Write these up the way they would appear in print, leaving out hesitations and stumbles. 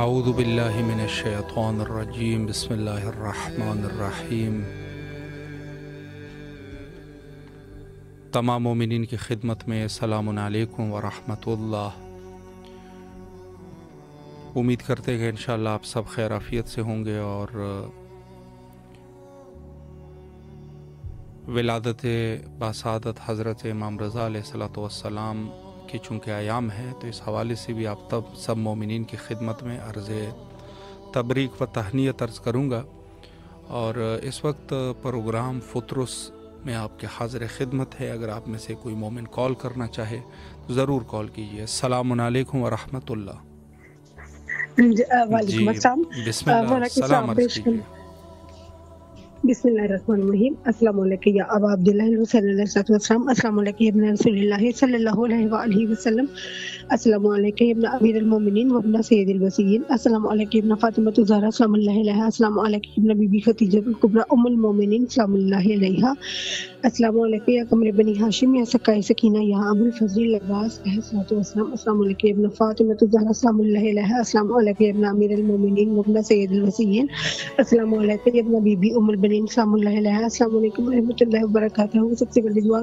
اعوذ باللہ من الشیطان الرجیم بسم اللہ الرحمن الرحیم۔ تمام مومنین کی خدمت میں السلام علیکم ورحمۃ اللہ۔ امید کرتے ہیں کہ انشاءاللہ آپ سب خیر عافیت سے ہوں گے، اور ولادت باسعادت حضرت امام رضا علیہ الصلوۃ والسلام کی چونکہ ایام ہے، تو اس حوالے سے بھی آپ سب مومنین کی خدمت میں عرض تبریک و تہنیت عرض کروں گا۔ اور اس وقت پروگرام فطرس میں آپ کے حاضر خدمت ہے۔ اگر آپ میں سے کوئی مومن کال کرنا چاہے تو ضرور کال کیجیے۔ السلام علیکم ورحمۃ اللہ۔ وعلیکم السلام۔ بسم اللہ، سلام عرض کیجیے۔ بسم اللہ الرحمن الرحیم۔ السلام علیکم یا ابا عبداللہ حسین علیہ السلام، السلام علیکم ابن رسول اللہ صلی اللہ علیہ وآلہ وسلم، السلام علیکم ابن امیر المومنین و ابن سید الوصیین، السلام علیکم ابن فاطمۃ الزہرا سلام اللہ علیہا، السلام علیکم ابن بی بی خدیجہ الکبریٰ ام المومنین سلام اللہ علیہا، السلام علیکم یا قمر بنی ہاشم یا سقائے سکینہ یا ابو الفضل العباس علیہ الصلوۃ والسلام، السلام علیکم ابن فاطمۃ الزہرا سلام اللہ علیہا، السلام علیکم ابن امیر المومنین و ابن سید الوصیین، السلام علیکم ابن بی بی ام البنین السلام اللہ علیہ، السلام علیکم ورحمۃ اللہ وبرکاتہ۔ سب سے بڑی دعا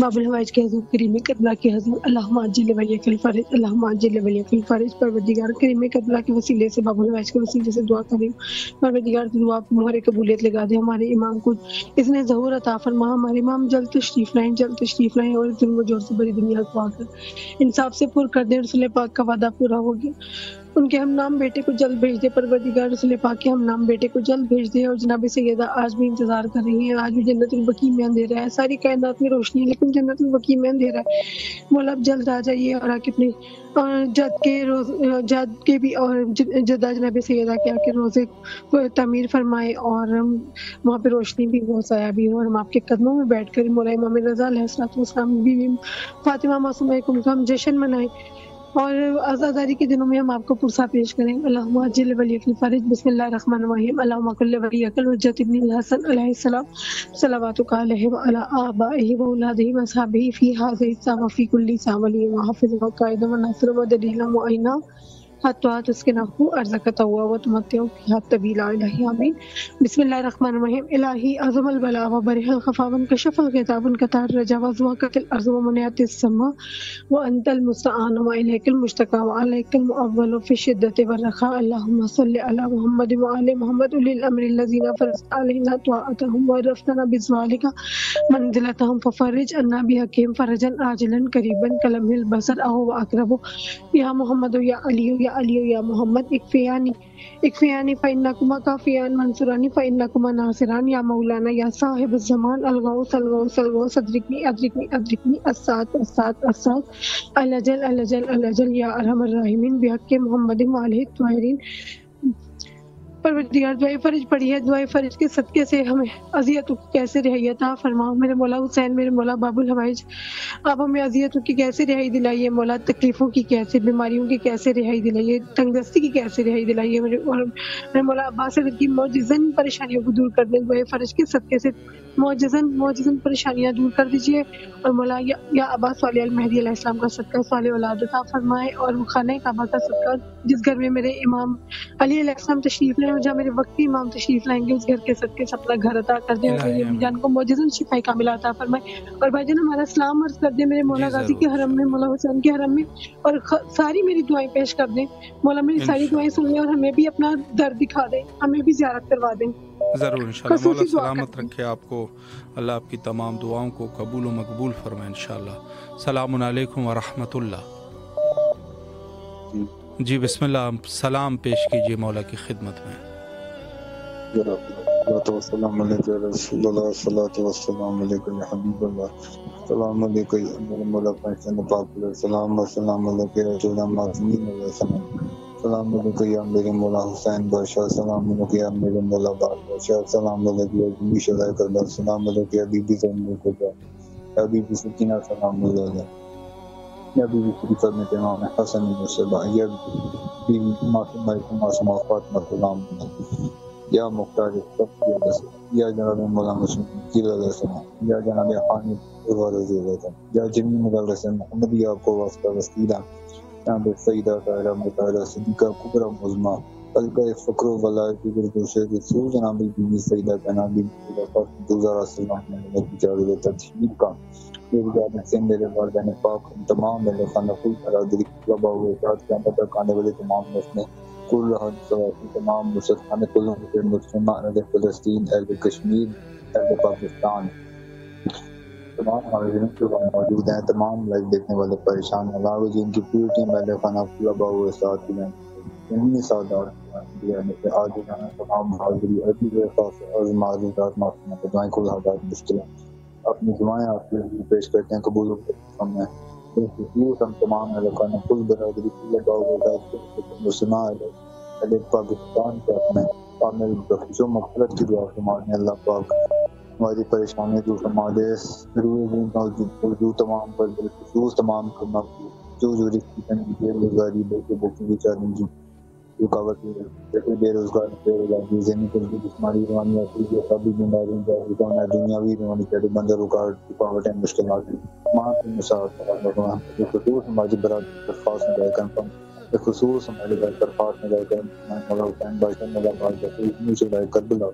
باب الحوائج کے حضور کریم قبلہ کے حضور اللہم عجل ولیک الفرج، اللہم عجل ولیک الفرج، پروردگار کریم قبلہ کے وسیلے سے باب الحوائج کے وسیلے سے دعا کریں، پروردگار کی دعا پر مہر قبولیت لگا دے۔ ہمارے امام کو اذن ظہور عطا فرما، ہمارے امام جلد تشریف لائیں، جلد تشریف لائیں، اور ظلم و جور سے بڑی دنیا کو آ کر انصاف سے پر کر دیں۔ رسول پاک کا وعدہ پورا ہو گیا، ان کے ہم نام بیٹے کو جلد بھیج دے، پروردگار رسول پاک کے ہم نام بیٹے کو جلد بھیج دے۔ اور جناب سیدہ آج بھی انتظار کر رہی ہیں، آج بھی جنت البقیع میں اندھیرا ہے، ساری کائنات میں روشنی ہے لیکن جنت البقیع میں اندھیرا ہے۔ مولا اب جلد آ جائیے اور آ کے اپنے جد کے بھی اور جدہ جناب سیدہ کے آ کے روزے کو تعمیر فرمائے، اور وہاں پہ روشنی بھی ہو، سایہ بھی ہو، اور ہم آپ کے قدموں میں بیٹھ کر مولا امام رضا علیہ السلام بیوی فاطمہ معصومہ کا ہم جشن منائیں، اور عزاداری کے دنوں میں ہم آپ کو پرسا پیش کریں۔ اللہم عجل ولیک الفرج، بسم اللہ الرحمن الرحیم، اللہم کل ولیک الحجۃ ابن الحسن علیہ السلام صلواتک علیہ وعلی آبائہ واولادہ واصحابہ فی ھذہ الساعۃ وفی کل ساعۃ ولی وحافظ وقائد وناصر ودلیل ومعینا حتی تسکنہ ارزقہ وتمتع فیہا طویلا، الہی آمین۔ بسم اللہ الرحمن الرحیم۔ الہی عظم البلاء وبرح الخفا وانکشف الغطاء وانقطع الرجاء وزوقت الارض ومنعت السماء وانت المستعان والیک المشتکى وعلیک المؤول فی الشدۃ والرخاء، اللہم صل علی محمد وعلی محمد اولی الامر الذین فرضت علینا طاعتهم وعرفتنا بذلک منزلتهم ففرج عنا بحقهم فرجا عاجلا قریبا کلمح البصر اهو واقرب، یا محمد یا علی یا علی یا محمد اکفیانی فإنکما کافیان منصورانی فإنکما ناصران، یا مولانا یا صاحب الزمان الغوث الغوث الغوث ادرکنی ادرکنی ادرکنی الساعة الساعة الساعة الأجل الأجل الأجل، یا ارحم الراحمین بحق محمد وآلہ الطاہرین۔ پروردگار دعائے فرج پڑھی ہے، دعائے فرج کے صدقے سے ہمیں اذیتوں کی کیسے رہائی عطا فرما۔ میرے مولا حسین، میرے مولا باب الحوائج، آپ ہمیں اذیتوں کی کیسے رہائی دلائیے مولا، تکلیفوں کی کیسے، بیماریوں کی کیسے رہائی دلائیے، تنگ دستی کی کیسے رہائی دلائیے، میرے مولا عباس کی معجزن پریشانیوں کو دور کر دیں، دعائے فرج کے صدقے سے معجزن پریشانیاں دور کر دیجیے، اور مولا یا ابا صالح المہدی علیہ السلام کا صدقہ صالح اولاد عطا فرمائے، اور وہ خانہ کعبہ کا صدقہ جس گھر میں میرے امام علی علیہ السلام تشریف لائیں اور جہاں میرے وقتی امام تشریف لائیں گے اس گھر کے صدقے سے اپنا گھر عطا کر دیں، اور میری امی جان کو معجزن شفا کاملہ عطا فرمائے۔ اور بھائی جان ہمارا سلام عرض کر دیں میرے مولا غازی کے حرم میں، مولا حسین کے حرم میں، اور ساری میری دعائیں پیش کر دیں۔ مولا میری ساری دعائیں سن لیں اور ہمیں بھی اپنا در دکھا دیں، ہمیں بھی زیارت کروا دیں۔ ضرور انشاءاللہ، مولا سلامت رکھے آپ کو، اللہ آپ کی تمام دعاؤں کو قبول و مقبول فرمائے انشاءاللہ۔ السلام علیکم ورحمۃ اللہ۔ جی بسم اللہ، سلام پیش کیجیے مولا کی خدمت میں۔ السلام علیکم رسول اللہ، الصلوۃ والسلام علیکم یا حبیب اللہ، السلام علیکم میرے مولا پاک پاک علیہ السلام، والسلام علیکم رسول اللہ معظمین علیہ السلام، السلام علیکم یا میرے مولا حسین بادشاہ، السلام علیکم یا میرے مولا بادشاہ، السلام علیکم ابی شہداء کربلا، السلام علیکم بی بی زینب الکبریٰ، بی بی سکینہ، السلام علیکم یا بی بی شریفہ بنت امام حسن مصطفیٰ، یا بی بی معصومہ فاطمہ، السلام علیکم یا مختار سب یا جناب مولانا مسلم علیہ السلام، یا جناب حامد رضی اللہ عنہ، یا جمی مدرس محمد، یا کو واسطہ وسیلہ جناب سیدہ طاہرہ مطہرہ صدیقہ کبریٰ عظمیٰ القا فقر و ولایت دوسرے رسول جناب بی سیدہ جناب دوزہ رسول اللہ کی تشریف کا میری جانب سے میرے والدین پاک تمام میرے خانہ کل برادری طلباء و افراد کے اندر تک آنے والے تمام مسئلے کل سواسی تمام مسلمان کلوں کے مسلمان اہل فلسطین، اہل کشمیر، اہل پاکستان، تمام حاضرین جو موجود ہیں، تمام لائیو دیکھنے والے پریشان علاوہ جن کی پوری ٹیم اہل خانہ طلباء و ساتھی ہیں، انہی سعادات سے آج جانا تمام حاضری عزیز خاص اور معذورات معصومات دعائیں کل حالات مشکلیں اپنی دعائیں آپ کے لیے پیش کرتے ہیں، قبول ہم ہیں خصوص ہم تمام اہل خانہ کل برادری طلباء و مسلمان اہل پاکستان کے اپنے عامل بخشو مغفرت کی دعا فرمانے، اللہ پاک ہماری پریشانی دور فرما دے، موجود تمام پر بالخصوص تمام کرنا جو رزق کی تنگی، بے روزگاری، بچوں کی چیلنج، رکاوٹ بے روزگاری، ذہنی تنگی، جسمانی روانی یا سبھی بیماریوں دنیاوی روانی کے بندر رکاوٹیں مشکلات ماں کی مساعد خصوص ہماری برادری درخواست میں جائے کنفرم خصوص ہمارے گھر درخواست میں جائے کر مولا حسین بادشاہ مولا بادشاہ سے جائے کربلا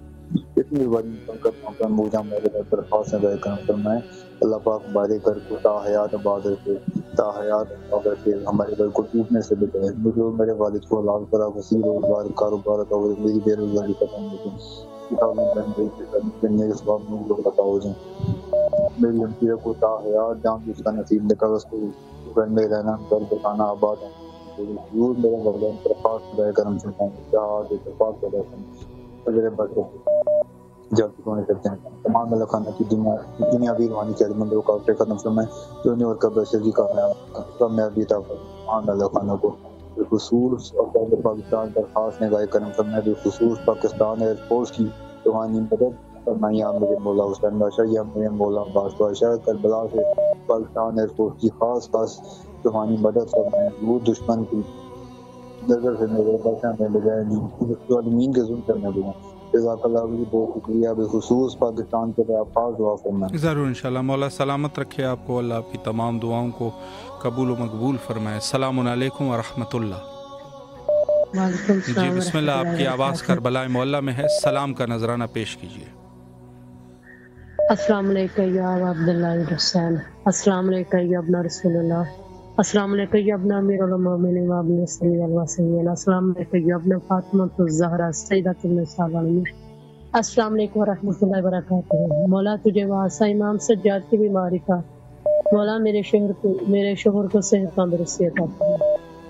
اتنی بڑی کر موجہ ہمارے گھر درخواست میں جائے کنفرم میں اللہ پاک بارے گھر کو تا حیات آباد رکھے، تا حیات آباد رکھے، ہمارے گھر کو ٹوٹنے سے بچائے، مجھے میرے والد کو حلال کرا، وسیع روزگار کاروبار کا میری بے روزگاری ختم ہو جائے، سباب لوگ بتاؤ جائیں، میری امپیر کو تا حیات جان اس کا نصیب نکل، اس کو گھر میں رہنا، گھر بتانا آباد ہے، ضرور میرے والدین درخواست رہے کرم سے جہاز اتفاق کر رہے ہیں میرے بچے جب ہونے کرتے ہیں تمام اللہ خانہ کی دنیاوی روحانی خدمت مندوں کا ختم فرمائے، دنیا اور قبر سے بھی کامیابی عطا فرمائے تمام اللہ خانہ کو، بالخصوص اور پاکستان درخواست نگاہ کرم فرمائے، بالخصوص پاکستان ایئر فورس کی روحانی مدد فرمائے، یا میرے مولا حسین بادشاہ، یا میرے مولا عباس بادشاہ، کربلا سے پاکستان ایئر فورس کی خاص روحانی مدد فرمائے، وہ دشمن کی نظر سے میرے بچہ میں بجائے ظالمین کے ظلم کرنے دوں، جزاک اللہ بھی بہت شکریہ، بالخصوص پاکستان کے لیے آپ دعا فرمائیں۔ ضرور انشاءاللہ، مولا سلامت رکھے آپ کو، اللہ آپ کی تمام دعاؤں کو قبول و مقبول فرمائے۔ السلام علیکم ورحمۃ اللہ۔ جی بسم اللہ، آپ کی آواز کربلا معلیٰ میں ہے، سلام کا نذرانہ پیش کیجیے۔ السلام علیکم یا عبداللہ حسین، السلام علیکم یا ابن رسول اللہ، السلام علیکم یا ابن امیر المومنین و ابن صلی اللہ وسلم، السلام علیکم یا ابن فاطمہ الزہرا سیدۃ النساء والعالمین، السلام علیکم ورحمۃ اللہ وبرکاتہ۔ مولا تجھے واسطہ امام سجاد کی بیماری کا، مولا میرے شوہر کو صحت تندرستی عطا فرما،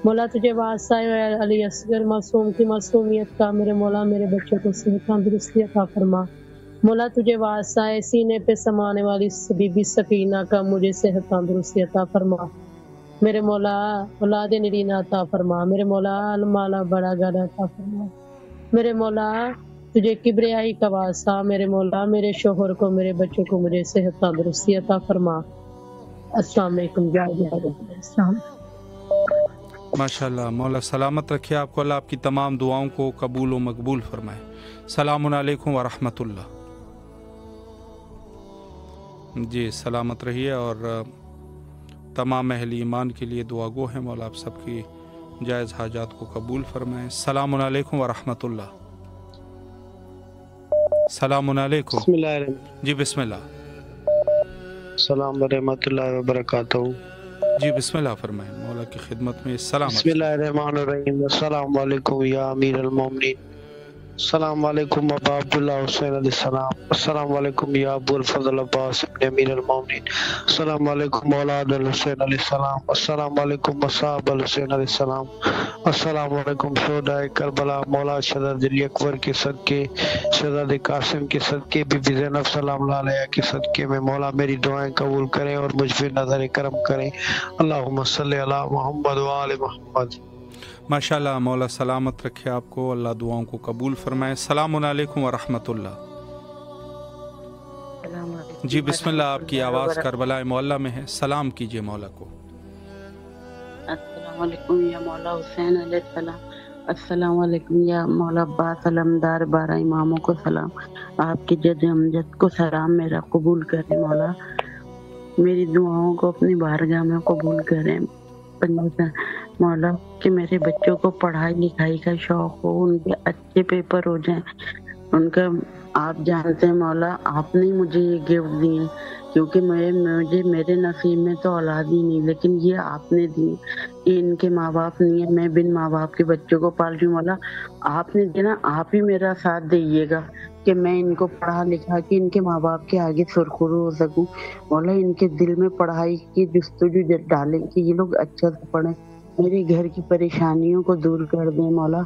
مولا تجھے واسطہ علی اصغر معصوم کی معصومیت کا، میرے مولا میرے بچوں کو صحت تندرستی عطا فرما، مولا تجھے واسطہ سینے پہ سمانے والی بی بی سکینہ کا مجھے صحت تندرستی عطا فرما، میرے مولا اولاد نرینہ عطا فرما، میرے مولا المالا بڑا گھر عطا فرما، میرے مولا تجھے کبریائی کا واسطہ، میرے مولا میرے شوہر کو، میرے بچوں کو مجھے صحت تندرستی عطا فرما۔ السلام علیکم السلام۔ ماشاءاللہ، مولا سلامت رکھے آپ کو، اللہ آپ کی تمام دعاؤں کو قبول و مقبول فرمائے۔ السلام علیکم ورحمۃ اللہ۔ جی سلامت رہیے، اور تمام اہل ایمان کے لیے دعا گو ہیں، مولا آپ سب کی جائز حاجات کو قبول فرمائیں۔ السلام علیکم ورحمۃ اللہ۔ السلام علیکم۔ بسم اللہ الرحمن جی بسم اللہ۔ السلام ورحمۃ اللہ وبرکاتہ۔ جی بسم اللہ فرمائیں، مولا کی خدمت میں سلام۔ بسم اللہ الرحمن الرحیم۔ السلام علیکم یا امیر المومنین، السلام علیکم ابا عبداللہ حسین علیہ السلام، السلام علیکم یا ابو الفضل عباس ابن امیر المومنین، السلام علیکم اولاد الحسین علیہ السلام، السلام علیکم اصحاب الحسین علیہ السلام، السلام علیکم شہداء کربلا۔ مولا شہزاد علی اکبر کے صدقے، شہزاد قاسم کے صدقے، بی بی زینب سلام اللہ علیہ کے صدقے میں مولا میری دعائیں قبول کریں اور مجھ پہ نظر کرم کریں۔ اللہم صلی علی محمد و آل محمد۔ ماشاءاللہ، مولا سلامت رکھے آپ کو، اللہ دعاؤں کو قبول فرمائے۔ السلام علیکم ورحمۃ اللہ۔ جی بسم اللہ، آپ کی آواز کربلا معلیٰ میں ہے، سلام کیجئے مولا کو۔ السلام علیکم یا مولا حسین علیہ السلام، السلام علیکم یا مولا عباس علمدار، 12 اماموں کو سلام، آپ کے جد امجد کو سلام، میرا قبول کریں مولا، میری دعاؤں کو اپنی بارگاہ میں قبول کریں مولا، کہ میرے بچوں کو پڑھائی لکھائی کا شوق ہو، ان کے اچھے پیپر ہو جائیں، ان کا آپ جانتے ہیں مولا، آپ نے مجھے یہ گفٹ دیے، کیونکہ مجھے میرے نصیب میں تو اولاد ہی نہیں، لیکن یہ آپ نے دی، ان کے ماں باپ نہیں ہے، میں بن ماں باپ کے بچوں کو پال رہی ہوں مولا، آپ نے دینا، آپ ہی میرا ساتھ دیجیے گا کہ میں ان کو پڑھا لکھا کے ان کے ماں باپ کے آگے سرخرو ہو سکوں مولا، ان کے دل میں پڑھائی کی جستجو ڈالیں کہ یہ لوگ اچھا سے پڑھیں، میرے گھر کی پریشانیوں کو دور کر دیں مولا،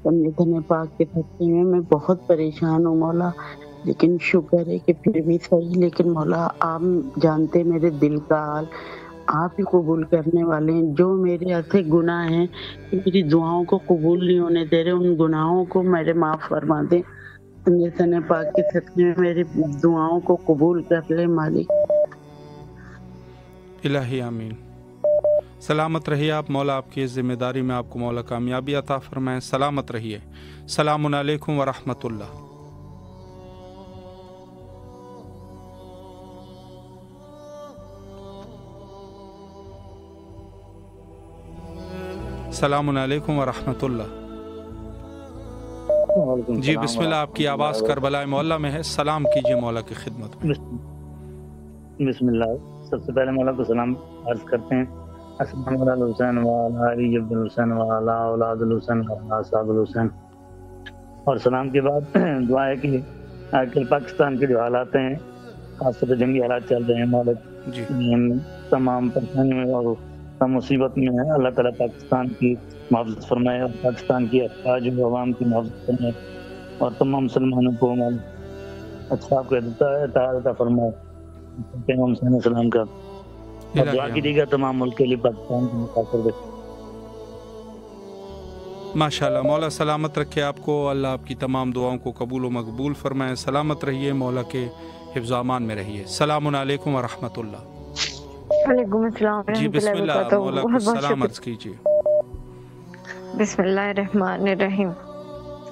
پنجتن پاک کے صدقے میں بہت پریشان ہوں مولا، لیکن شکر ہے کہ پھر بھی صحیح، لیکن مولا آپ جانتے میرے دل کا حال، آپ ہی قبول کرنے والے ہیں، جو میرے ایسے گناہ ہیں کہ میری دعاؤں کو قبول نہیں ہونے دے رہے، ان گناہوں کو میرے معاف فرما دیں، پنجتن پاک کے صدقے میں میری دعاؤں کو قبول کر لے مالک۔ الہی آمین۔ سلامت رہیے آپ، مولا آپ کی اس ذمہ داری میں آپ کو مولا کامیابی عطا فرمائے، سلامت رہیے۔ السلام علیکم ورحمۃ اللہ۔ السلام علیکم ورحمۃ اللہ۔ جی بسم اللہ، آپ کی آواز کربلا معلیٰ میں ہے، سلام کیجئے مولا کی خدمت میں۔ بسم اللہ، سب سے پہلے مولا کو سلام عرض کرتے ہیں، السلام علی الحسین وعلی علی ابن الحسین وعلی اولاد الحسین وعلی اصحاب الحسین، اور سلام کے بعد دعا ہے کہ آج کل پاکستان کے جو حالات ہیں، خاص طور پہ جنگی حالات چل رہے ہیں مولا، جی تمام پریشانیوں میں اور تمام مصیبت میں ہے، اللہ تعالیٰ پاکستان کی محافظت فرمائے اور پاکستان کی افواج و عوام کی محافظت فرمائے اور تمام مسلمانوں کو اچھا کو عطا فرمائے، پیغمبر صلی اللہ علیہ وسلم کا، اور دعا کیجیے گا تمام ملک کے لیے پاکستان کو متاثر دے۔ ماشاءاللہ، مولا سلامت رکھے آپ کو، اللہ آپ کی تمام دعاؤں کو قبول و مقبول فرمائے، سلامت رہیے، مولا کے حفظ و امان میں رہیے۔ السلام علیکم ورحمۃ اللہ۔ وعلیکم السلام جی ورحمۃ بسم اللہ اللہ، وبرکاتہ۔ مولا کو بہت بہت سلام شکریہ۔ عرض کیجیے۔ بسم اللہ الرحمن الرحیم۔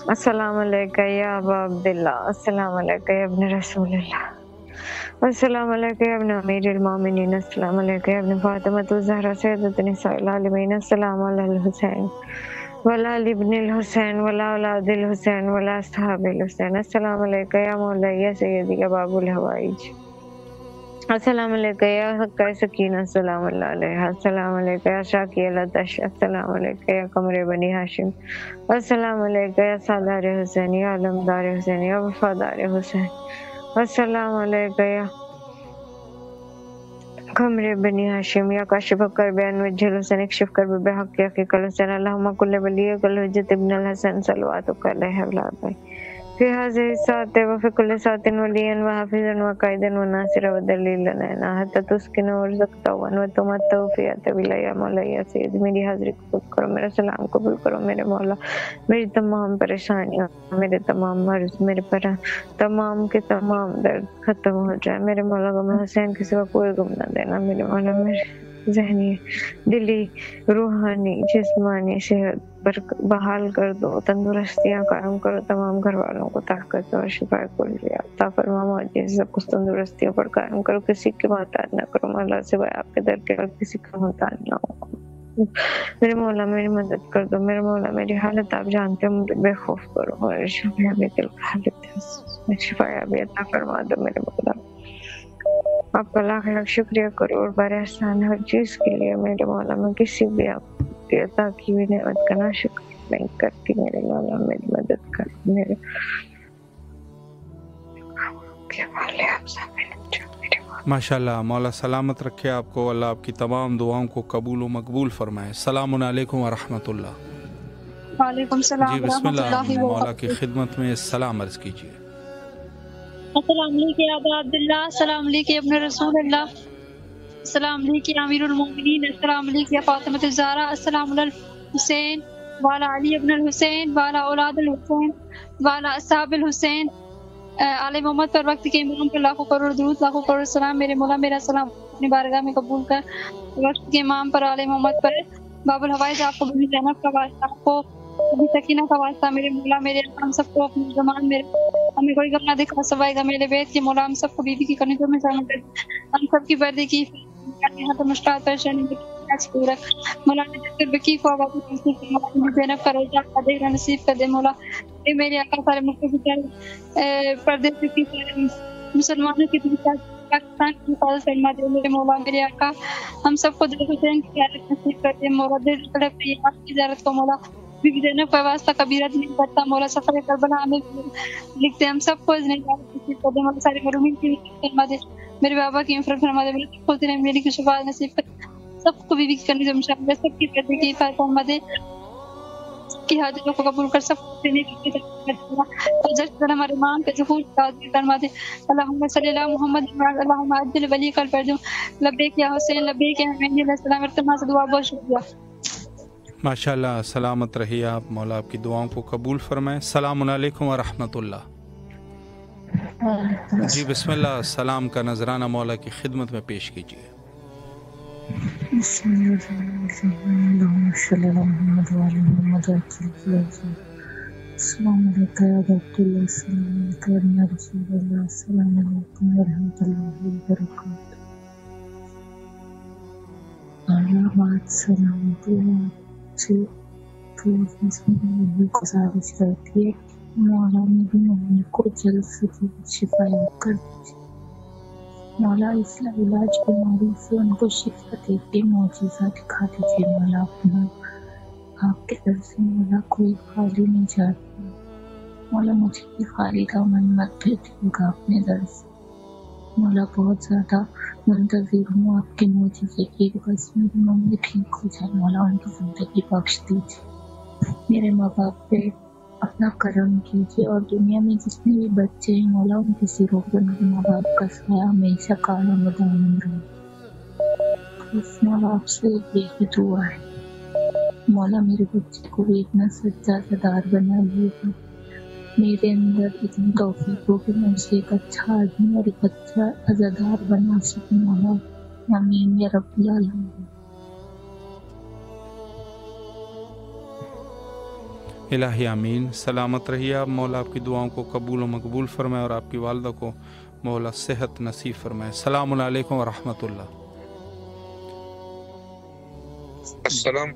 السلام علیکم یا ابا عبداللہ، السلام علیکم یا ابن رسول اللہ، السلام علیکم یا ابن امیر المومنین، السلام علیکم یا ابن فاطمۃ الزہرا سیدۃ نساء العالمین، السلام علی الحسین ولا علی ابن الحسین ولا اولاد الحسین ولا اصحاب الحسین، السلام علیکم یا مولاي یا سیدی یا باب الحوائج، السلام علیکم یا حق سکینہ سلام اللہ علیہ، السلام علیکم یا شاکی العطش، السلام علیکم یا قمر بنی ہاشم، السلام علیکم یا سالار حسین یا علمدار حسین یا وفادار حسین، السلام علیکم یا قمر بنی ہاشم یا کاشف کرب عن وجہ الحسین، اکشف کرب بحق حقیق الحسین، اللہم کل ولیک الحجت ابن الحسین صلواتک علیہ اولاد فی هذه الساعة وفي كل ساعة وليا وحافظا وقائدا وناصرا ودلیلا لنا حتى تسكن ورزقتا وتمتع فيها طويلا یا مولا یا سید، میری حاضری قبول کرو، میرا سلام قبول کرو میرے مولا، میری تمام پریشانیاں، میرے تمام مرض، میرے تمام کے تمام درد ختم ہو جائے میرے مولا، غم حسین کے سوا کوئی غم نہ دینا میرے مولا، ذہنی دلی روحانی جسمانی صحت بحال کر دو، تندرستیاں قائم کرو، تمام گھر والوں کو طاقت اور شفا کلیہ عطا فرما، معجزہ سب کچھ تندرستیوں پر قائم کرو، کسی کی محتاج نہ کرو مولا، سوائے آپ کے در کے اور کسی کا محتاج نہ ہو۔ میرے مولا میری مدد کر دو، میرے مولا میری حالت آپ جانتے ہو، مجھے بے خوف کرو، میرے شفا بھی دل کا حالت ہے، شفا بھی عطا فرما دو میرے مولا۔ آپ کا لاکھ لاکھ شکریہ کرو اور بڑے احسان ہر چیز کے لیے میرے مولا، میں کسی بھی آپ کی عطا کی ہوئی نعمت کا نا شکر نہیں کرتی، میرے مولا میری مدد کر، میرے ماشاءاللہ، مولا سلامت رکھے آپ کو، اللہ آپ کی تمام دعاؤں کو قبول و مقبول فرمائے۔ السلام علیکم ورحمۃ اللہ۔ وعلیکم السلام جی بسم ورحمۃ اللہ، اللہ مولا کی وبرکاتہ۔ خدمت میں سلام عرض کیجیے۔ السلام علیکم یا ابا عبداللہ، السلام علیکم یا ابن رسول اللہ، السلام علیکم یا امیر المومنین، السلام علیکم یا فاطمۃ الزہرا، السلام علی الحسین وعلی علی ابن الحسین وعلی اولاد الحسین وعلی اصحاب الحسین، آل محمد پر وقت کے امام پر لاکھوں کروڑ درود، لاکھوں کروڑ سلام۔ میرے مولا میرا سلام اپنی بارگاہ میں قبول کر، وقت کے امام پر، آل محمد پر، باب الحوائج آپ کو بھی زینب کا واسطہ، آپ کو بھی سکینہ کا واسطہ، میرے مولا میرے ہم سب کو اپنی زمان میرے ہمیں کوئی غم نہ دکھا سوائے گا میرے بیت کے مولا، ہم سب کو بیوی کی کرنی میں شامل کر، ہم سب کی پردے کی مشکلات پریشانی پورا مولا نے بکی کو زینب کا روزہ کا دیکھنا نصیب کر دے مولا، اے میرے آقا سارے مختلف پردے کی مسلمانوں کی پاکستان کی حفاظت فرما دے میرے مولا میرے آقا، ہم سب کو دل حسین کی زیارت نصیب کر دے مولا، دل تڑپ رہی ہے آپ کی زیارت کو مولا، بی بی زینب کا واسطہ کبیرت نہیں کرتا مولا، سفر کربلا ہمیں لکھتے ہم سب کو نصیب کر دے مولا، سارے مرحومین کی فرما دے، میرے بابا کی مغفرت فرما دے، میرے سب کو دل میری کی شفاعت نصیب کر، سب کو بیوی کی کرنی میں شامل ہے، سب کی پردے کی حفاظت فرما دے، کی حاجتوں کو قبول کر، سب کو دینے کی اجر ہمارے ایمان پہ ظہور فرما دے، اللہم صلی اللہ محمد اللہم عجل ولی کل پر دوں، لبیک یا حسین لبیک یا حمید علیہ السلام، ارتما سے دعا بہت شکریہ۔ ماشاءاللہ، سلامت رہیے آپ، مولا آپ کی دعاؤں کو قبول فرمائے۔ السلام علیکم ورحمۃ اللہ۔ جی بسم اللہ، سلام کا نذرانہ مولا کی خدمت میں پیش کیجیے۔ بسم اللہ اللہم صلی اللہ محمد وعلی محمد السلام علیکم یا عبداللہ، السلام علیکم یا رسول اللہ، السلام علیکم ورحمۃ اللہ وبرکاتہ۔ علامات سلامتی سے یہ گزارش کرتی ہے کہ مولا میری ممی کو جلد سے جلد شفا کر دیجیے مولا، اس علاج بیماری سے ان کو شفا دے کے معجزہ دکھا دیجیے مولا، اپنا آپ کے در سے مولا کوئی خالی نہیں جاتا مولا، مجھے بھی خالی کا من مت بھیجیے گا اپنے در سے مولا، بہت زیادہ منتظر ہوں آپ کے معجزے کی، بس میری ممی ٹھیک ہو جائے مولا، ان کی زندگی بخش دیجیے، میرے ماں باپ پہ اپنا کرم کیجیے، اور دنیا میں جتنے بھی بچے ہیں مولا ان کی سروں پر میرے ماں باپ کا سایہ ہمیشہ کالا مدام رہے، اس ماں باپ سے یہی دعا ہے مولا، میرے بچے کو بھی اتنا سچا سدار بنا لیے، میرے اندر اتنی توفیق ہو کہ میں اسے ایک اچھا آدمی اور ایک اچھا عزادار بنا سکوں مولا، آمین یا رب العالمین۔ الہی آمین۔ سلامت رہیے آپ، مولا آپ کی دعاؤں کو قبول و مقبول فرمائے اور آپ کی والدہ کو مولا صحت نصیب فرمائے۔ السلام علیکم ورحمۃ اللہ۔ السلام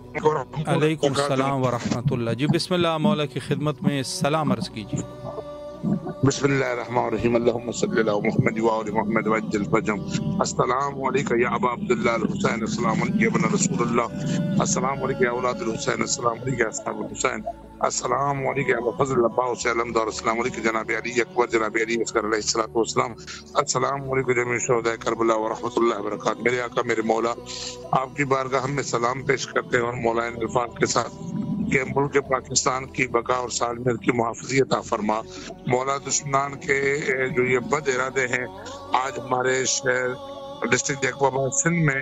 علیکم السلام ورحمۃ اللہ۔ جی بسم اللہ، مولا کی خدمت میں سلام عرض کیجیے۔ بسم اللہ الرحمن الرحیم، اللہم صلی اللہ محمد وعلی محمد وعجل فجم۔ السلام علیکم یا ابا عبداللہ الحسین، السلام علیکم یا ابن رسول اللہ، السلام علیکم یا اولاد الحسین، السلام علیکم یا اصحاب الحسین، السلام علیکم یا ابو فضل عباس علمدار، السلام علیکم جناب علی اکبر، جناب علی اصغر علیہ الصلوۃ والسلام، السلام علیکم جمیع شہداء کربلا ورحمۃ اللہ وبرکاتہ۔ میرے آقا میرے مولا آپ کی بارگاہ ہم میں سلام پیش کرتے ہیں، اور مولا ان الفاظ کے ساتھ کہ ملک پاکستان کی بقا اور سالمیت کی محافظی عطا فرما مولا، دشمنان کے جو یہ بد ارادے ہیں آج ہمارے شہر ڈسٹرکٹ جیکب آباد سندھ میں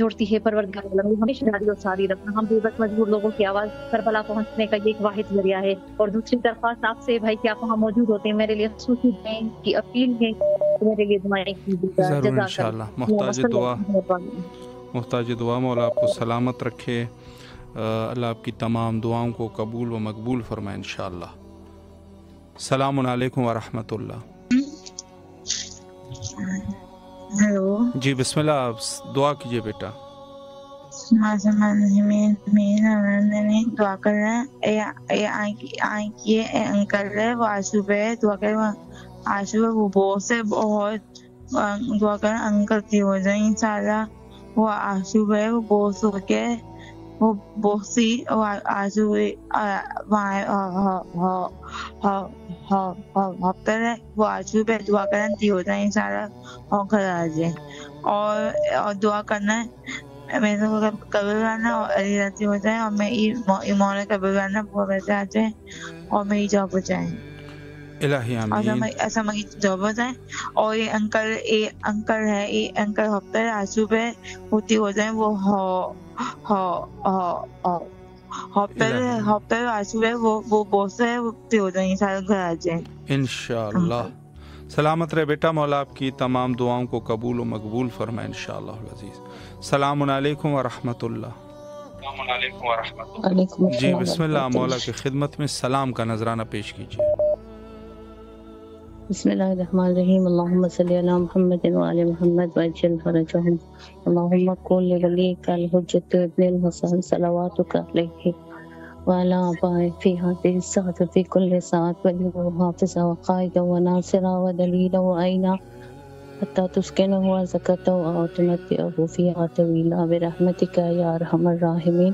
جوڑتی ہے پروردگار عالم ہمیشہ جاری اور ساری رکھنا. ہم بے بس مجبور لوگوں کی آواز کربلا پہنچنے کا یہ ایک واحد ذریعہ ہے. اور دوسری درخواست آپ سے بھائی کہ آپ وہاں موجود ہوتے ہیں, میرے لیے خصوصی دعائیں کی اپیل ہے, میرے لیے دعائیں کیجیے. ضرور انشاءاللہ. محتاج دعا مولا آپ کو سلامت رکھے, اللہ آپ کی تمام دعاؤں کو قبول و مقبول فرمائے انشاءاللہ. السلام علیکم ورحمۃ اللہ. ہیلو جی بسم اللہ, آپ دعا کیجیے بیٹا. میں دعا کر رہے ہیں یہ انکل ہے وہ آشو پہ دعا کر آشو ہے وہ بہت سے بہت دعا کر انکل کی ہو جائیں انشاءاللہ. وہ آشو ہے وہ بہت ہو کے وہ بہت سی آشو ہفتے ہے وہ آشو پہ دعا کریں تی ہو جائیں انشاءاللہ اور گھر آ جائیں. اور دعا کرنا ہے میرے کو قبر آنا اور علی راضی ہو جائے اور میں ایمان قبر آنا وہ ویسے آ جائے اور میری جاب ہو جائے. الہی آمین. ایسا میری جاب ہو جائے. اور یہ انکل ہے یہ انکل ہفتے آسو پہ ہوتی ہو جائیں وہ ہفتے آسو ہے وہ بہت سے ہو جائیں سارے گھر آ جائیں انشاءاللہ. سلامت رہے بیٹا, مولا آپ کی تمام دعاؤں کو قبول و مقبول فرمائے انشاءاللہ العزیز. السلام علیکم ورحمۃ اللہ. جی بسم اللہ, مولا کی خدمت میں سلام کا نذرانہ پیش کیجیے. بسم اللہ الرحمن الرحیم. اللہم صلی علی محمد وعلی محمد وعجل فرجہم. اللہم کن لولیک الحجۃ ابن الحسن صلواتک علیہ وعلی آبائہ فی ہذہ الساعۃ فی کل ساعۃ ولیہ وحافظہ وقائدہ وناصرہ ودلیلہ وعینہ حتی تسکنہ وزکتہ وتمتعہ فیہا طویلا برحمتک یا ارحم الراحمین.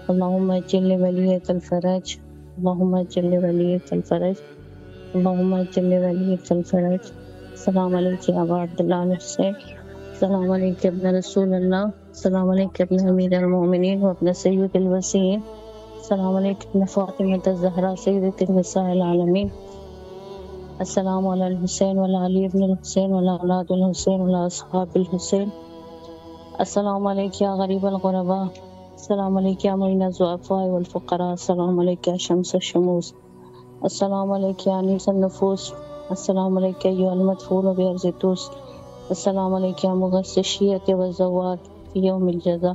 اللہم اجل ولیک الفرج اللہم اجل ولیک الفرج اللہم اجل ولیک الفرج. السلام علیکم ابا عبداللہ الحسین. السلام علیکم ابن رسول اللہ. السلام علیکم ابن امیر المومنین وابن سید الوسیین. السلام علیکم ابن فاطمۃ الزہرا سیدۃ النساء العالمین. السلام علی الحسین وعلی علی ابن الحسین وعلی اولاد الحسین وعلی اصحاب الحسین. السلام علیکم یا غریب الغرباء. السلام علیکم یا معین الضعفاء والفقراء. السلام علیکم یا شمس الشموس. السلام علیکم یا انیس النفوس. السلام علیکم ایھا المدفون بارض طوس. السلام علیکم یا مغث الشیعۃ والزوار فی یوم الجزا.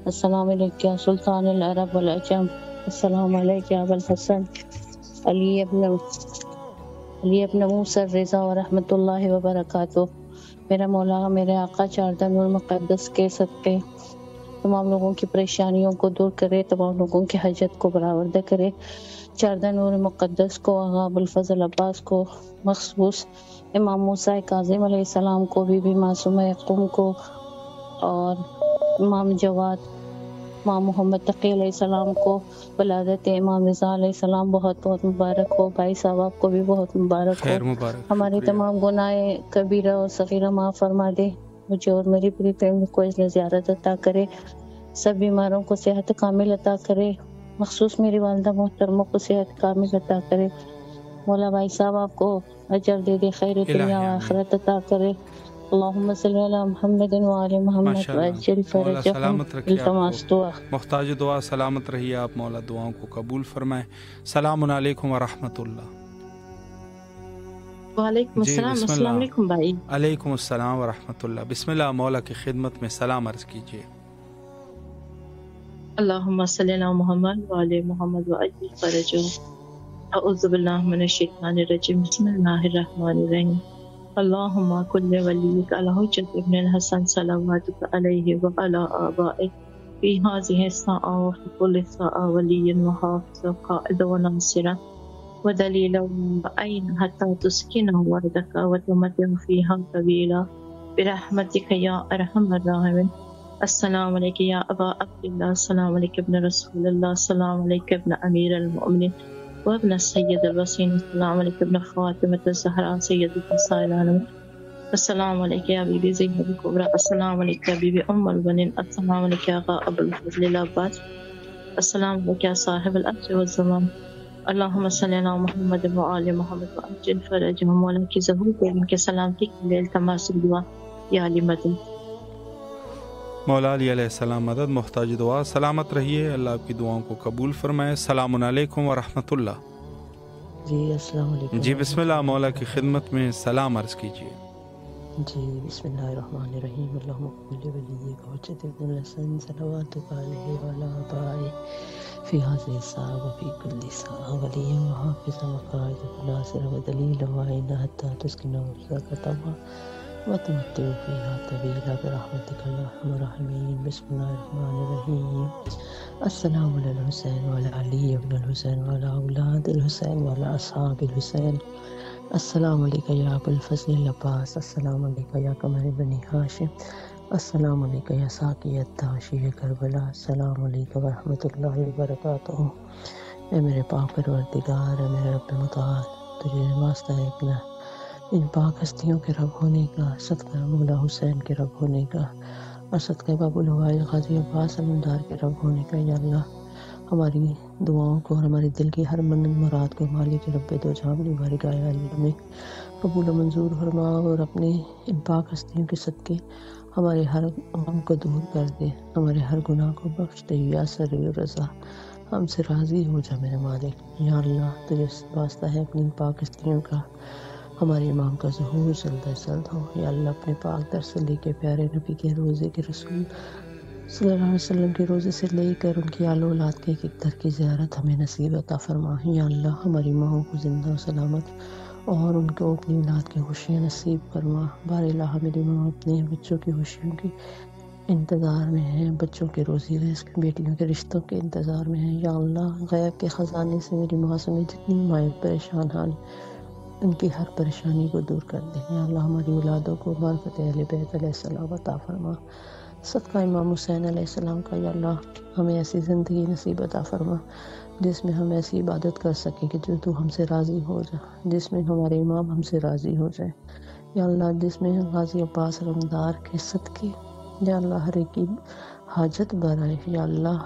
السلام علیکم یا سلطان العرب والعجم. السلام علیکم یا ابا الحسن علی ابن موسیٰ الرضا ورحمۃ اللہ وبرکاتہ. میرا مولا میرے آقا چاردہ نور مقدس کے صدقے تمام لوگوں کی پریشانیوں کو دور کرے, تمام لوگوں کی حاجت کو برآوردہ کرے. چاردہ نور مقدس کو, آغا ابوالفضل عباس کو, مخصوص امام موسیٰ کاظم علیہ السلام کو, بی بی معصومہ قم کو, اور امام جواد, امام محمد تقی علیہ السلام کو ولادت امام رضا علیہ السلام بہت بہت مبارک ہو. بھائی صاحب آپ کو بھی بہت مبارک ہو. ہمارے تمام گناہ کبیرہ اور صغیرہ معاف فرما دے. مجھے اور میری پوری فیملی کو اجل زیارت عطا کرے. سب بیماروں کو صحت کامل عطا کرے. مخصوص میری والدہ محترمہ کو صحت کامل عطا کرے. مولا بھائی صاحب آپ کو اجر دے دے, خیر دنیا و آخرت عطا کرے. اللہم صلی علی محمد وعلی محمد وعجل فرجہم. التماس دعا. محتاج دعا سلامت رہیے آپ, مولا دعاؤں کو قبول فرمائے. السلام علیکم ورحمۃ اللہ. وعلیکم السلام. السلام علیکم بھائی. علیکم السلام ورحمۃ اللہ. بسم اللہ, مولا کی خدمت میں سلام عرض کیجیے. اللہم صلی علی محمد وعلی محمد وعجل فرجہم. اعوذ باللہ من الشیطان الرجیم. بسم اللہ الرحمن الرحیم. اللہم کل ولیک الحجۃ ابن الحسن صلواتک علیہ وعلی آبائہ فی ہذہ الساعۃ وفی کل ساعۃ ولی وحافظ وقائد وناصرا ودلیلا وعین حتی تسکنہ وردک وتمتع فیہا طویلا برحمتک یا ارحم الراحمین. السلام علیکم یا ابا عبداللہ. السلام علیکم ابن رسول اللہ. السلام علیکم ابن امیر المؤمنین وابن سید الوسین. السلام علیکم ابن فاطمۃ الزہرا سیدۃ النساء العالمین. السلام علیکم یا بی بی زینب الکبریٰ. السلام علیکم یا بی بی ام البنین. السلام علیکم یا آقا ابوالفضل العباس. السلام علیکم یا صاحب العصر والزمان. اللہم صلی علی محمد وآل محمد وعجل فرجہم. مولا کی ظہور پہ ان کے سلامتی کے لیے التماس دعا یا علی مدد. مولا علی علیہ السلام مدد محتاج دعا. سلامت رہیے, اللہ آپ کی دعاؤں کو قبول فرمائے. السلام علیکم ورحمۃ اللہ. جی السلام علیکم. جی بسم اللہ, مولا کی خدمت میں سلام عرض کیجیے. جی بسم اللہ الرحمن الرحیم. اللہم صل ولیک حجت ابن الحسن صلواتک علیہ وعلی آبائہ فی هذه الساعة وفی کل ساعة ولیا وحافظا وقائدا وناصرا ودلیلا وعینا حتی تسکنہ ارضاک طوعا وتمتع فیہا طویلا برحمتک یا ارحم الراحمین. بسم اللہ الرحمن الرحیم. السلام علی الحسین وعلی علی ابن الحسین وعلی اولاد الحسین وعلی اصحاب الحسین. السلام علیکم یا ابو الفضل العباس. السلام علیکم یا قمر بنی ہاشم. السلام علیکم یا ساقی التاشی کربلا. السلام علیکم ورحمۃ اللہ وبرکاتہ. اے میرے پاک پروردگار, اے میرے رب متعال, تجھے واسطہ ہے اپنا ان پاک ہستیوں کے رب ہونے کا, صدقہ مولا حسین کے رب ہونے کا, اور صدقہ باب الوائے غازی عباس علمدار کے رب ہونے کا. یا اللہ ہماری دعاؤں کو اور ہمارے دل کی ہر منت مراد کو مالک رب دو جہان بارگاہ عالیہ میں قبول و منظور فرما, اور اپنے ان پاک ہستیوں کے صدقے ہمارے ہر غم کو دور کر دے, ہمارے ہر گناہ کو بخش دے. یا سر رضا, ہم سے راضی ہو جا میرے مالک. یا اللہ تجھے واسطہ ہے اپنی ان پاک ہستیوں کا, ہمارے امام کا ظہور جلد از جلد ہو. یا اللہ اپنے پاک در سے لے کے پیارے نبی کے روزے کے رسول صلی اللہ علیہ وسلم کے روزے سے لے کر ان کی آل اولاد کے ایک ایک در کی زیارت ہمیں نصیب عطا فرما. یا اللہ ہماری ماؤں کو زندہ و سلامت اور ان کو اپنی اولاد کی خوشیاں نصیب فرما. بار الہ میری ماں اپنے بچوں کی خوشیوں کی انتظار میں ہیں, بچوں کے روزی رزق, بیٹیوں کے رشتوں کے انتظار میں ہیں. یا اللہ غیب کے خزانے سے میری ماں سمیت جتنی مائیں پریشان حال ان کی ہر پریشانی کو دور کر دیں. یا اللہ ہماری اولادوں کو معرفت اہل بیت علیہ السلام عطا فرما, صدقہ امام حسین علیہ السلام کا. یا اللہ ہمیں ایسی زندگی نصیب عطا فرما جس میں ہم ایسی عبادت کر سکیں کہ جو تو ہم سے راضی ہو جائے, جس میں ہمارے امام ہم سے راضی ہو جائے. یا اللہ جس میں غازی عباس علمدار کے صدقے یا اللہ ہر ایک کی حاجت برائے. یا اللہ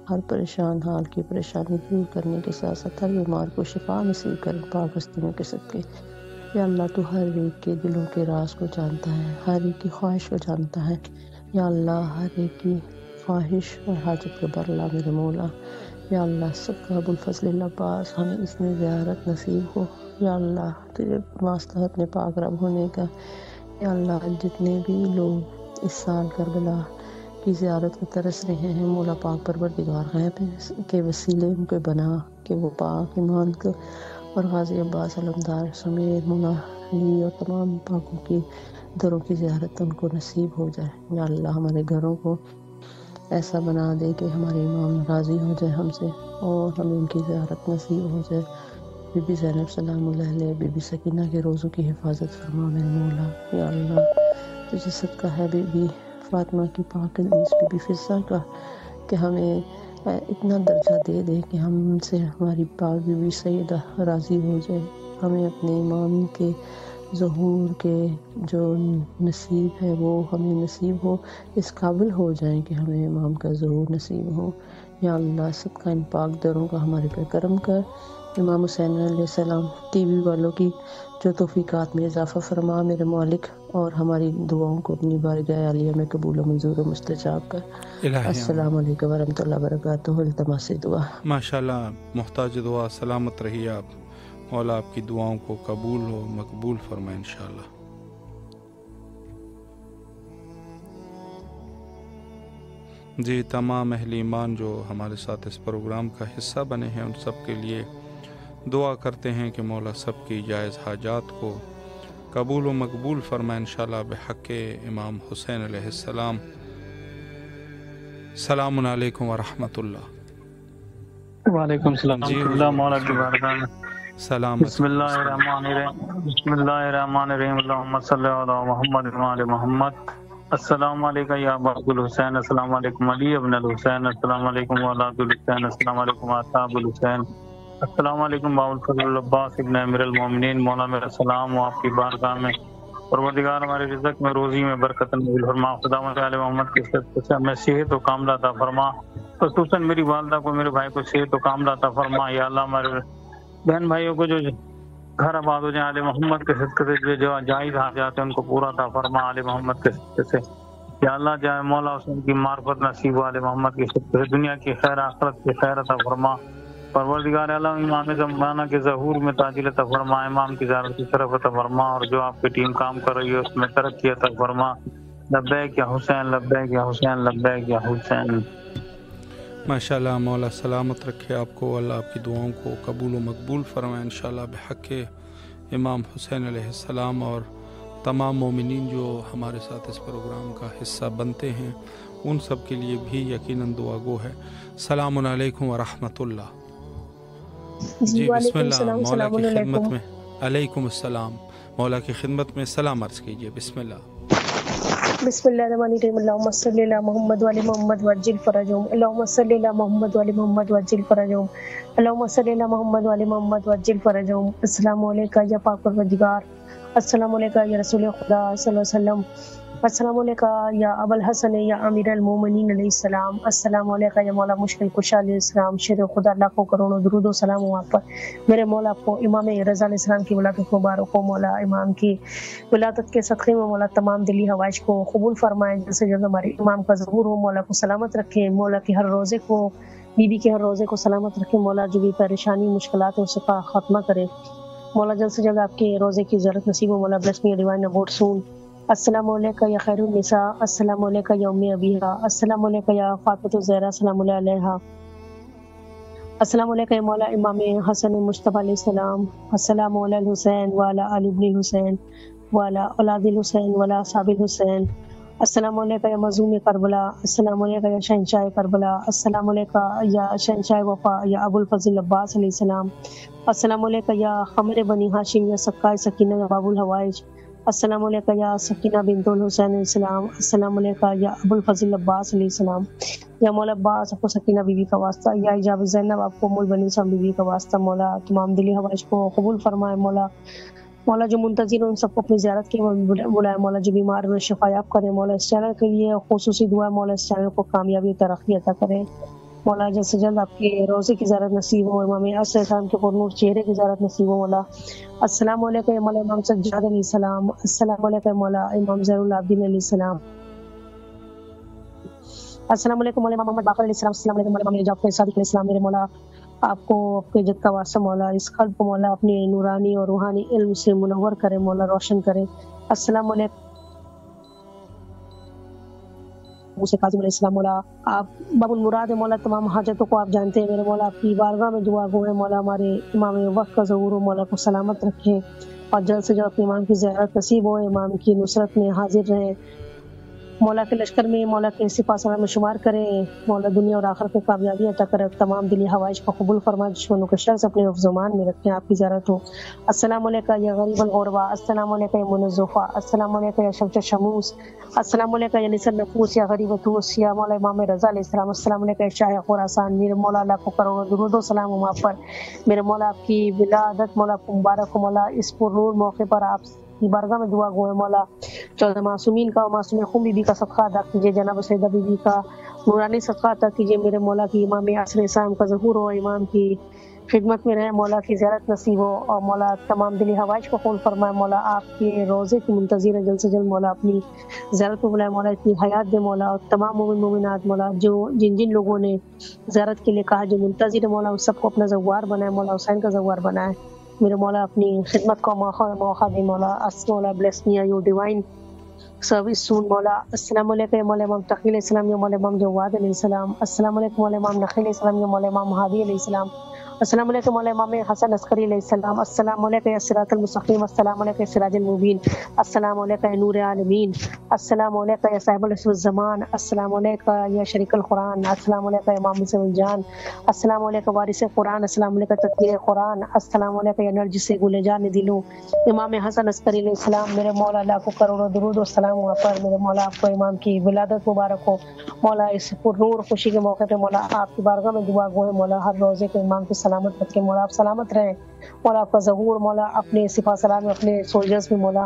ہر پریشان حال کی پریشانی دور کرنے کے ساتھ ساتھ ہر بیمار کو شفا نصیب کر پاک ہستیوں کے صدقے. یا اللہ تو ہر ایک کے دلوں کے راز کو جانتا ہے, ہر ایک کی خواہش کو جانتا ہے. یا اللہ ہر ایک کی خواہش اور حاجت کو بر لا میرے مولا. یا اللہ صدقہ ابو الفضل العباس ہمیں اس میں زیارت نصیب ہو. یا اللہ تجھے واسطہ اپنے پاک رب ہونے کا. یا اللہ جتنے بھی لوگ اس سال کربلا کی زیارت کو ترس رہے ہیں, مولا پاک پروردگار غیب کے وسیلے ان کو بنا کہ وہ پاک ایمان کو اور غازی عباس علمدار سمیت مولا علی اور تمام پاکوں کی دروں کی زیارت ان کو نصیب ہو جائے. یا اللہ ہمارے گھروں کو ایسا بنا دے کہ ہمارے امام راضی ہو جائے ہم سے اور ہمیں ان کی زیارت نصیب ہو جائے. بی بی زینب سلام اللہ علیہ, بی بی سکینہ کے روزوں کی حفاظت فرما میرے مولا. یا اللہ تجھے صدقہ ہے بی بی فاطمہ کی پاک حدیث بی بی فضہ کا کہ ہمیں اتنا درجہ دے دے کہ ہم سے ہماری پاک بی بی سیدہ راضی ہو جائے. ہمیں اپنے امام کے ظہور کے جو نصیب ہے وہ ہمیں نصیب ہو, اس قابل ہو جائیں کہ ہمیں امام کا ظہور نصیب ہو. یا اللہ صدقہ ان پاک دروں کا ہمارے پہ کرم کر. امام حسین علیہ السلام ٹی وی والوں کی جو توفیقات میں اضافہ فرما میرے مالک, اور ہماری دعاؤں کو اپنی بارگاہ عالیہ میں قبول و منظور و مستجاب کر. السلام علیکم ورحمۃ اللہ وبرکاتہ. التماس دعا. ماشاءاللہ محتاج دعا, سلامت رہیے آپ, مولا آپ کی دعاؤں کو قبول و مقبول فرمائے انشاءاللہ. جی تمام اہل ایمان جو ہمارے ساتھ اس پروگرام کا حصہ بنے ہیں ان سب کے لیے دعا کرتے ہیں کہ مولا سب کی جائز حاجات کو قبول و مقبول فرمائے انشاءاللہ بحق امام حسین علیہ السلام. السلام علیکم ورحمۃ اللہ. وعلیکم السلام ورحمۃ اللہ. مولا کی بارگاہ میں سلام. بسم اللہ الرحمن الرحیم. بسم اللہ الرحمن الرحیم. اللہم صلی علی محمد وعلی محمد. السلام علیکم یا ابا الحسین. السلام علیکم علی ابن الحسین. السلام علیکم اولاد الحسین. السلام علیکم اصحاب الحسین. السلام علیکم باب الفضل العباس ابن امیر المومنین. مولا میرا سلام ہو آپ کی بارگاہ میں. پروردگار ہمارے رزق میں روزی میں برکت نزول فرما. خداوند علی محمد کی صدقے سے ہمیں صحت و کاملہ عطا فرما, خصوصاً میری والدہ کو میرے بھائی کو صحت و کاملہ عطا فرما. یا اللہ ہمارے بہن بھائیوں کو جو گھر آباد ہو جائیں علی محمد کے صدقے سے, جو جائز حاجات ہیں ان کو پورا عطا فرما علی محمد کے صدقے سے. یا اللہ جائے مولا حسین کی معرفت نصیب والے محمد کی خدمت سے دنیا کی خیر آخرت کی خیر عطا فرما۔ پروردگار عالم امام زمانہ کے ظہور میں تاجیل عطا فرما، امام کی زیارت کی طرف عطا فرما، اور جو آپ کی ٹیم کام کر رہی ہے اس میں ترقی عطا فرما۔ لبیک یا حسین، لبیک یا حسین، لبیک یا حسین۔ ماشاءاللہ، مولا سلامت رکھے آپ کو، اللہ آپ کی دعاؤں کو قبول و مقبول فرمائے انشاءاللہ بحق امام حسین علیہ السلام، اور تمام مومنین جو ہمارے ساتھ اس پروگرام کا حصہ بنتے ہیں ان سب کے لیے بھی یقیناً دعا گو ہے۔ السلام علیکم ورحمۃ اللہ۔ جی بسم اللہ، مولا کی خدمت میں۔ علیکم السلام، مولا کی خدمت میں سلام عرض کیجئے، بسم اللہ۔ بسم اللہ الرحمن الرحیم، اللہم صلی علی محمد وعلی محمد وعجل فرجہم، اللہم صلی علی محمد وعلی محمد وعجل فرجہم، اللہم صلی علی محمد وعلی محمد وعجل فرجہم۔ السلام علیکم یا پاک پروردگار، السلام علیکم یا رسول خدا صلی اللہ علیہ وسلم، السلام علیکم یا ابو الحسن یا امیر المومنین علیہ السلام، السلام علیکم یا مولا مشکل کشا علیہ السلام، شیر خدا لاکھوں کروڑوں درود و سلام ہوں آپ پر۔ میرے مولا کو امام رضا علیہ السلام کی ولادت مبارک ہو، مولا امام کی ولادت کے صدقے میں مولا تمام دلی ہوائش کو قبول فرمائے، جلد سے جلد ہمارے امام کا ظہور ہو، مولا کو سلامت رکھے، مولا کی ہر روزے کو، بی بی کے ہر روزے کو سلامت رکھے، مولا جو بھی پریشانی مشکلات ہے اس کا خاتمہ کرے، مولا جلد سے جلد آپ کے روزے کی زیارت نصیب ہو، مولا بلیس می ڈیوائن ابورٹ سون۔ السلام علیکم یا خیر النساء، السلام علیکم یا ام ابیہا، السلام علیکم یا فاطمۃ الزہرا سلام اللہ علیہا، السلام علیکم یا مولا امام حسن مجتبی علیہ السلام، السلام علی الحسین وعلی آل ابن الحسین وعلی اولاد الحسین وعلی اصحاب الحسین، السلام علیکم یا مظلوم کربلا، السلام علیکم یا شہنشاہ کربلا، السلام علیکم یا شہنشاہ وفا یا ابو الفضل عباس علیہ السلام، السلام علیکم یا قمر بنی ہاشم یا سقائے سکینہ یا باب الحوائج، السلام علیکم یا سکینہ بنت الحسین علیہ السلام، السلام علیکم یا ابو الفضل عباس علیہ السلام، یا مولا عباس آپ کو سکینہ بی بی کا واسطہ، یا ایجاب زینب آپ کو مول بنی صاحب بی بی کا واسطہ، مولا تمام دلی ہوائش کو قبول فرمائے، مولا جو منتظر ہیں ان سب کو اپنی زیارت کے بلائے، مولا جو بیمار ہوئے شفا یاب کرے، مولا اس چینل کے لیے خصوصی دعا، مولا اس چینل کو کامیابی ترقی عطا کرے، مولا جلد سے جلد آپ کے روزے کی زیارت نصیب ہو، امام عصر السلام کے پرنور چہرے کی زیارت نصیب ہو، مولا السلام علیکم مولا امام سجاد علیہ السلام، السلام علیکم مولا امام زین العابدین علیہ السلام، السلام علیکم مولا امام محمد باقر علیہ السلام، السلام علیکم مولا امام جعفر صادق علیہ السلام، میرے مولا آپ کو اپنے جد کا واسطہ، مولا اس قلب کو مولا اپنے نورانی اور روحانی علم سے منور کرے، مولا روشن کرے، السلام علیکم موسیٰ کاظم علیہ السلام، مولا آپ باب المراد ہے، مولا تمام حاجتوں کو آپ جانتے ہیں، میرے مولا آپ کی بارگاہ میں دعا گو ہے، مولا ہمارے امام وقت کا ظہور ہو، مولا کو سلامت رکھے اور جلد سے جلد اپنے امام کی زیارت نصیب ہو، امام کی نصرت میں حاضر رہے، مولا کے لشکر میں مولا کے سپاہ سالار میں شمار کرے، مولا دنیا اور آخرت میں کامیابی عطا کرے، تمام دلی ہوائش کو قبول فرمائے، دشمنوں کے شر سے اپنے حفظ و امان میں رکھیں، آپ کی زیارت ہو۔ السلام علیکم یا غریب الغربا، السلام علیکم یا منزفہ، السلام علیکم یا شمس شموس، السلام علیکم یا نصر نفوس یا غریب توس یا مولا امام رضا علیہ السلام، السلام علیکم یا شاہ خراسان، میرے مولا اللہ کو کروڑوں درود و سلام ہوں آپ پر، میرے مولا آپ کی ولادت مولا آپ کو مبارک ہو، مولا اس پرنور موقع پر آپ کی بارگاہ میں دعا گو ہے، مولا 14 معصومین کا، معصوم خون بی بی کا صدقہ ادا کیجیے، جناب سیدہ بی بی کا نورانی صدقہ عطا کیجیے، میرے مولا کی امام عصر اسلام کا ظہور ہو، امام کی خدمت میں رہے، مولا کی زیارت نصیب ہو، اور مولا تمام دلی ہوائش کو قبول فرمائے، مولا آپ کے روزے کی منتظر ہے، جلد سے جلد مولا اپنی زیارت کو بلائے، مولا اتنی حیات دے، مولا اور تمام مومن مومنات، مولا جو جن لوگوں نے زیارت کے لیے کہا، جو منتظر ہے، مولا ان سب کو اپنا زوار بنائے، مولا حسین کا زوار بنائے، میرے مولا اپنی خدمت کو موقع دے، مولا مولا bless me your divine service soon, مولا السلام علیکم مولا امام تقی علیہ السلام یا مولا امام جواد علیہ السلام، السلام علیکم مولا امام نقی علیہ السلام یا مولا امام ہادی علیہ السلام، السلام علیکم مولا امام حسن عسکری علیہ السلام، السلام علیکم یا صراط المستقیم، السلام علیکم سراج المبین، السلام علیکم یا نور عالمین، السلام علیکم یا صاحب العصر والزمان، السلام علیکم یا شریک القرآن، السلام علیکم یا امام مسلم جان، السلام علیکم وارث قرآن، السلام علیکم تدبیر قرآن، السلام علیکم یا نرجس گل جان دلوں، امام حسن عسکری علیہ السلام، میرے مولا اللہ کو کروڑوں درود و سلام ہوں پر، میرے مولا آپ کو امام کی ولادت مبارک ہو، مولا اس پرنور خوشی کے موقع پہ مولا آپ کی بارگاہ میں دعا گو ہے، مولا ہر روزے کو امام کی سلامت رکھے، مولا آپ سلامت رہیں، مولا آپ کا ظہور مولا اپنے سپاہ سالار میں، اپنے سولجرز میں مولا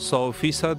100%